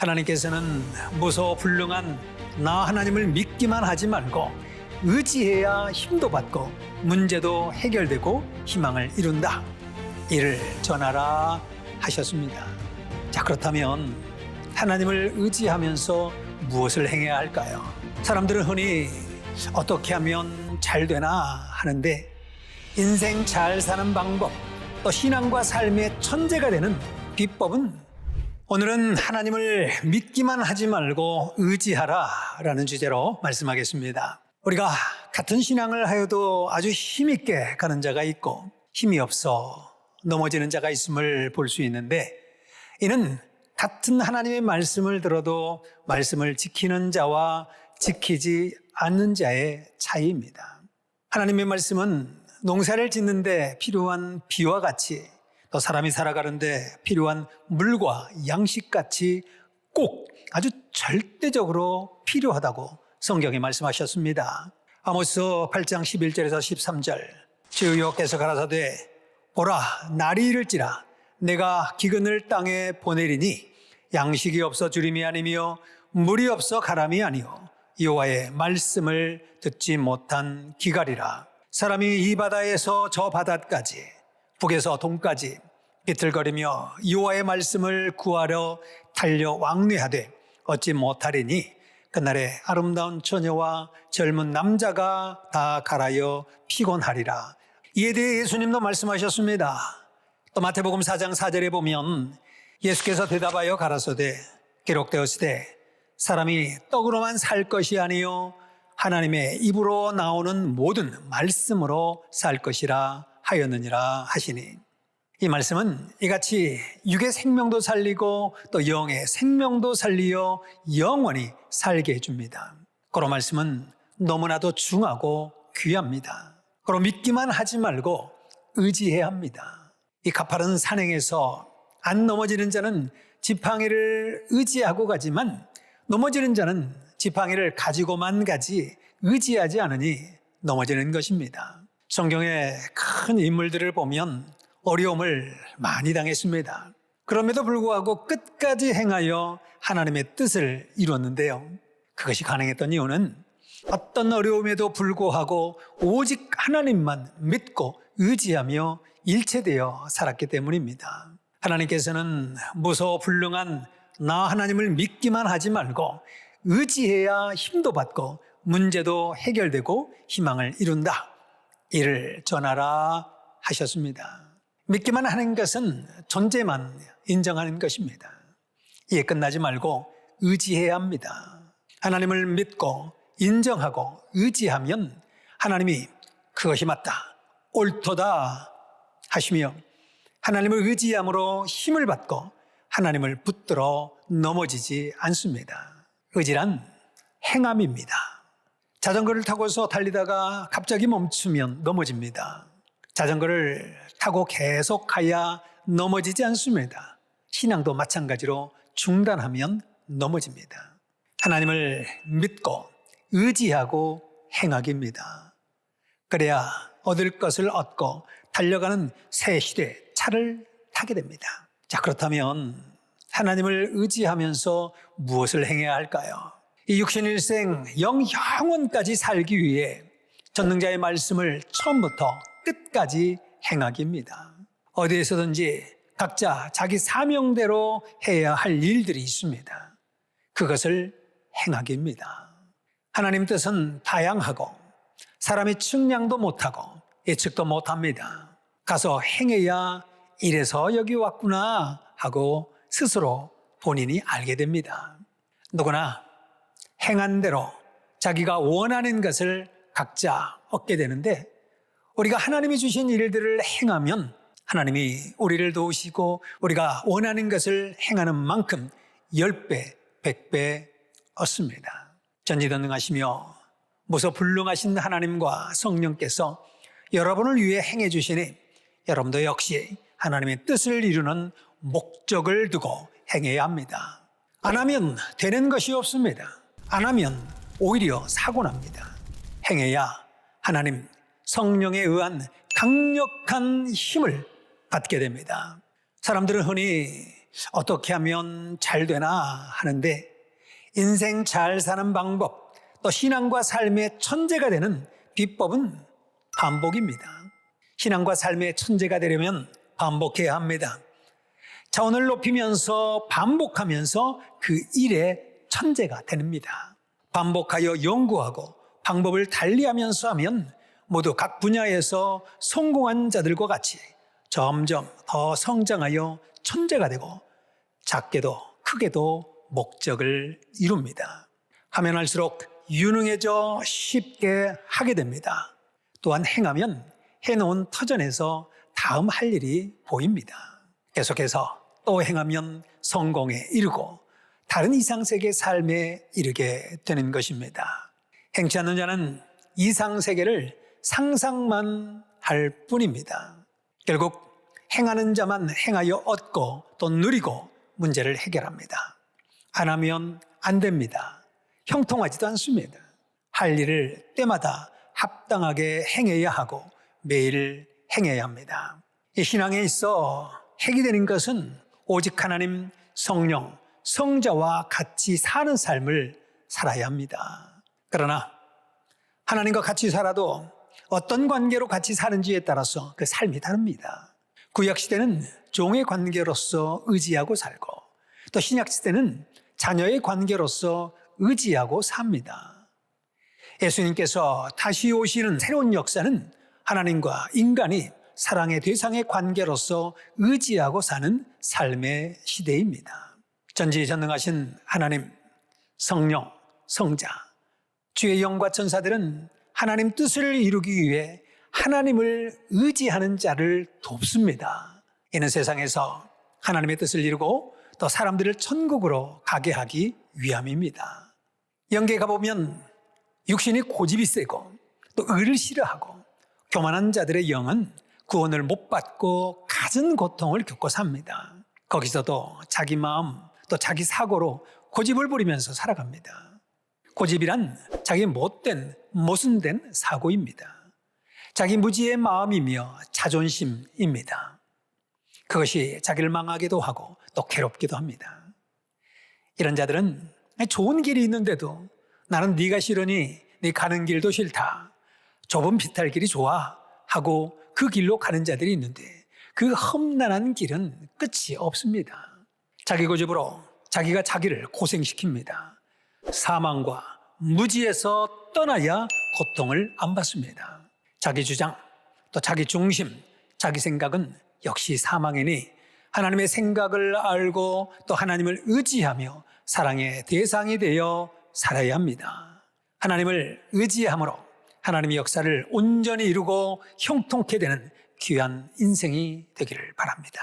하나님께서는 무소불능한 나 하나님을 믿기만 하지 말고 의지해야 힘도 받고 문제도 해결되고 희망을 이룬다. 이를 전하라 하셨습니다. 자, 그렇다면 하나님을 의지하면서 무엇을 행해야 할까요? 사람들은 흔히 어떻게 하면 잘 되나 하는데 인생 잘 사는 방법, 또 신앙과 삶의 천재가 되는 비법은 오늘은 하나님을 믿기만 하지 말고 의지하라 라는 주제로 말씀하겠습니다. 우리가 같은 신앙을 하여도 아주 힘있게 가는 자가 있고 힘이 없어 넘어지는 자가 있음을 볼 수 있는데, 이는 같은 하나님의 말씀을 들어도 말씀을 지키는 자와 지키지 않는 자의 차이입니다. 하나님의 말씀은 농사를 짓는데 필요한 비와 같이, 또 사람이 살아가는데 필요한 물과 양식같이 꼭 아주 절대적으로 필요하다고 성경에 말씀하셨습니다. 아모스 8장 11절에서 13절, 주 여호와께서 가라사대 보라 날이 이를지라 내가 기근을 땅에 보내리니 양식이 없어 주림이 아니며 물이 없어 가람이 아니요 여호와의 말씀을 듣지 못한 기갈이라. 사람이 이 바다에서 저 바다까지 북에서 동까지 비틀거리며 여호와의 말씀을 구하려 달려 왕래하되 얻지 못하리니 그날에 아름다운 처녀와 젊은 남자가 다 갈아여 피곤하리라. 이에 대해 예수님도 말씀하셨습니다. 또 마태복음 4장 4절에 보면 예수께서 대답하여 가라사대 기록되었으되 사람이 떡으로만 살 것이 아니요 하나님의 입으로 나오는 모든 말씀으로 살 것이라 하였느니라 하시니, 이 말씀은 이같이 육의 생명도 살리고 또 영의 생명도 살리어 영원히 살게 해줍니다. 그런 말씀은 너무나도 중하고 귀합니다. 그럼 믿기만 하지 말고 의지해야 합니다. 이 가파른 산행에서 안 넘어지는 자는 지팡이를 의지하고 가지만 넘어지는 자는 지팡이를 가지고만 가지 의지하지 않으니 넘어지는 것입니다. 성경의 큰 인물들을 보면 어려움을 많이 당했습니다. 그럼에도 불구하고 끝까지 행하여 하나님의 뜻을 이뤘는데요. 그것이 가능했던 이유는 어떤 어려움에도 불구하고 오직 하나님만 믿고 의지하며 일체되어 살았기 때문입니다. 하나님께서는 무소불능한 나 하나님을 믿기만 하지 말고 의지해야 힘도 받고 문제도 해결되고 희망을 이룬다. 이를 전하라 하셨습니다. 믿기만 하는 것은 존재만 인정하는 것입니다. 이에 끝나지 말고 의지해야 합니다. 하나님을 믿고 인정하고 의지하면 하나님이 그것이 맞다, 옳도다 하시며 하나님을 의지함으로 힘을 받고 하나님을 붙들어 넘어지지 않습니다. 의지란 행함입니다. 자전거를 타고서 달리다가 갑자기 멈추면 넘어집니다. 자전거를 타고 계속 가야 넘어지지 않습니다. 신앙도 마찬가지로 중단하면 넘어집니다. 하나님을 믿고 의지하고 행하기입니다. 그래야 얻을 것을 얻고 달려가는 새 시대 차를 타게 됩니다. 자, 그렇다면 하나님을 의지하면서 무엇을 행해야 할까요? 이 육신일생 영원까지 살기 위해 전능자의 말씀을 처음부터 끝까지 행하기입니다. 어디에서든지 각자 자기 사명대로 해야 할 일들이 있습니다. 그것을 행하기입니다. 하나님 뜻은 다양하고 사람이 측량도 못하고 예측도 못합니다. 가서 행해야 이래서 여기 왔구나 하고 스스로 본인이 알게 됩니다. 누구나 행한 대로 자기가 원하는 것을 각자 얻게 되는데, 우리가 하나님이 주신 일들을 행하면 하나님이 우리를 도우시고 우리가 원하는 것을 행하는 만큼 10배, 100배 얻습니다. 전지전능하시며 무소불능하신 하나님과 성령께서 여러분을 위해 행해 주시니 여러분도 역시 하나님의 뜻을 이루는 목적을 두고 행해야 합니다. 안 하면 되는 것이 없습니다. 안 하면 오히려 사고 납니다. 행해야 하나님 성령에 의한 강력한 힘을 받게 됩니다. 사람들은 흔히 어떻게 하면 잘 되나 하는데 인생 잘 사는 방법, 또 신앙과 삶의 천재가 되는 비법은 반복입니다. 신앙과 삶의 천재가 되려면 반복해야 합니다. 자원을 높이면서 반복하면서 그 일의 천재가 됩니다. 반복하여 연구하고 방법을 달리하면서 하면 모두 각 분야에서 성공한 자들과 같이 점점 더 성장하여 천재가 되고 작게도 크게도 목적을 이룹니다. 하면 할수록 유능해져 쉽게 하게 됩니다. 또한 행하면 해놓은 터전에서 다음 할 일이 보입니다. 계속해서 또 행하면 성공에 이르고 다른 이상세계 삶에 이르게 되는 것입니다. 행치 않는 자는 이상세계를 상상만 할 뿐입니다. 결국 행하는 자만 행하여 얻고 또 누리고 문제를 해결합니다. 안 하면 안 됩니다. 형통하지도 않습니다. 할 일을 때마다 합당하게 행해야 하고 매일 행해야 합니다. 이 신앙에 있어 핵이 되는 것은 오직 하나님, 성령, 성자와 같이 사는 삶을 살아야 합니다. 그러나 하나님과 같이 살아도 어떤 관계로 같이 사는지에 따라서 그 삶이 다릅니다. 구약시대는 종의 관계로서 의지하고 살고 또 신약시대는 자녀의 관계로서 의지하고 삽니다. 예수님께서 다시 오시는 새로운 역사는 하나님과 인간이 사랑의 대상의 관계로서 의지하고 사는 삶의 시대입니다. 전지전능하신 하나님, 성령, 성자, 주의 영과 천사들은 하나님 뜻을 이루기 위해 하나님을 의지하는 자를 돕습니다. 이는 세상에서 하나님의 뜻을 이루고 또 사람들을 천국으로 가게 하기 위함입니다. 영계에 가보면 육신이 고집이 세고 또 의를 싫어하고 교만한 자들의 영은 구원을 못 받고 갖은 고통을 겪고 삽니다. 거기서도 자기 마음 또 자기 사고로 고집을 부리면서 살아갑니다. 고집이란 자기 못된 모순된 사고입니다. 자기 무지의 마음이며 자존심입니다. 그것이 자기를 망하기도 하고 또 괴롭기도 합니다. 이런 자들은 좋은 길이 있는데도 나는 네가 싫으니 네 가는 길도 싫다. 좁은 비탈길이 좋아 하고 그 길로 가는 자들이 있는데 그 험난한 길은 끝이 없습니다. 자기 고집으로 자기가 자기를 고생시킵니다. 사망과 무지에서 떠나야 고통을 안 받습니다. 자기 주장, 또 자기 중심, 자기 생각은 역시 사망이니 하나님의 생각을 알고 또 하나님을 의지하며 사랑의 대상이 되어 살아야 합니다. 하나님을 의지함으로 하나님의 역사를 온전히 이루고 형통케 되는 귀한 인생이 되기를 바랍니다.